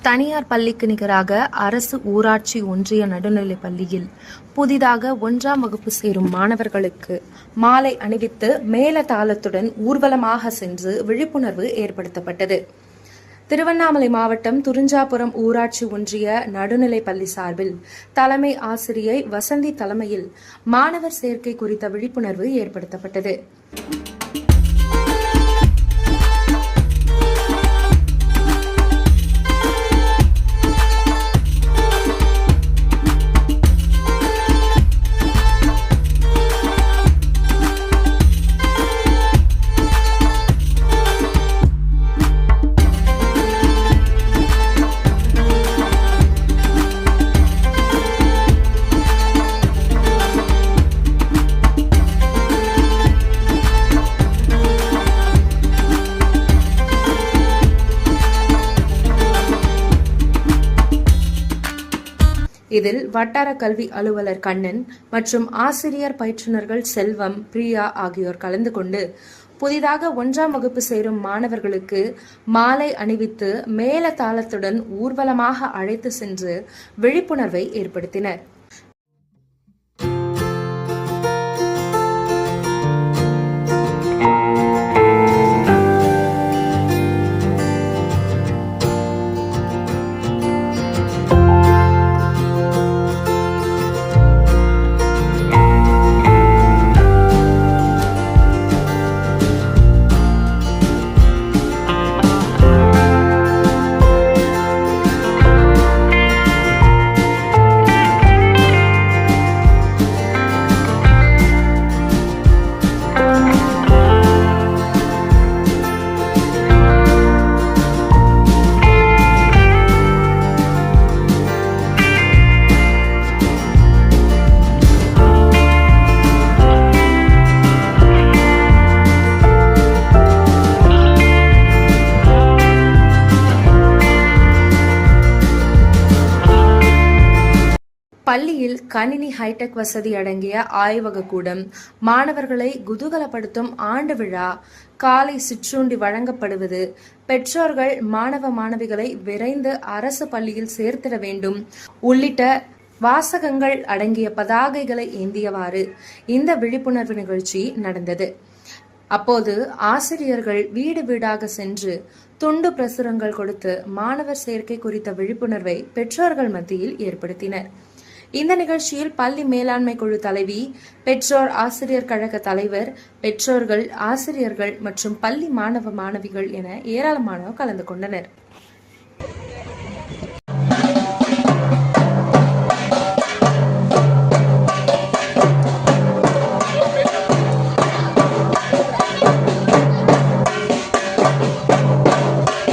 தனியார் பள்ளிக்கு நிகராக அரசு ஊராட்சி ஒன்றிய நடுநிலைப் பள்ளியில் புதிதாக 1ஆம் வகுப்பு சேரும் மாணவர்களுக்கு மாலை அணிவித்து மேளதாளத்துடன் ஊர்வலமாக சென்று விழிப்புணர்வு ஏற்படுத்தப்பட்டது. திருவண்ணாமலை மாவட்டம் துரிஞ்சாபுரம் ஊராட்சி ஒன்றிய நடுநிலைப் பள்ளி சார்பில் தலைமை ஆசிரியை வசந்தி தலைமையில் மாணவர் சேர்க்கை குறித்த விழிப்புணர்வு ஏற்படுத்தப்பட்டது. இதில் வட்டார கல்வி அலுவலர் கண்ணன் மற்றும் ஆசிரியர் பயிற்றுனர்கள் செல்வம், பிரியா ஆகியோர் கலந்து கொண்டு புதிதாக 1ஆம் வகுப்பு சேரும் மாணவர்களுக்கு மாலை அணிவித்து மேளதாளத்துடன் ஊர்வலமாக அழைத்து சென்று விழிப்புணர்வை ஏற்படுத்தினர். பள்ளியில் கணினி ஹைடெக் வசதி அடங்கிய ஆய்வக கூடம், மாணவர்களை குதூகலப்படுத்தும் ஆண்டு விழா, காலை சிற்றுண்டி வழங்கப்படுவது, பெற்றோர்கள் மாணவ மாணவிகளை விரைந்து அரசு பள்ளியில் சேர்த்திட வேண்டும் உள்ளிட்ட வாசகங்கள் அடங்கிய பதாகைகளை ஏந்தியவாறு இந்த விழிப்புணர்வு நிகழ்ச்சி நடந்தது. அப்போது ஆசிரியர்கள் வீடு வீடாக சென்று துண்டு பிரசுரங்கள் கொடுத்து மாணவர் சேர்க்கை குறித்த விழிப்புணர்வை பெற்றோர்கள் மத்தியில் ஏற்படுத்தினர். இந்த நிகழ்ச்சியில் பள்ளி மேலாண்மை குழு தலைவி, பெற்றோர் ஆசிரியர் கழக தலைவர், பெற்றோர்கள், ஆசிரியர்கள் மற்றும் பள்ளி மாணவ மாணவிகள் என ஏராளமானோர் கலந்து கொண்டனர்.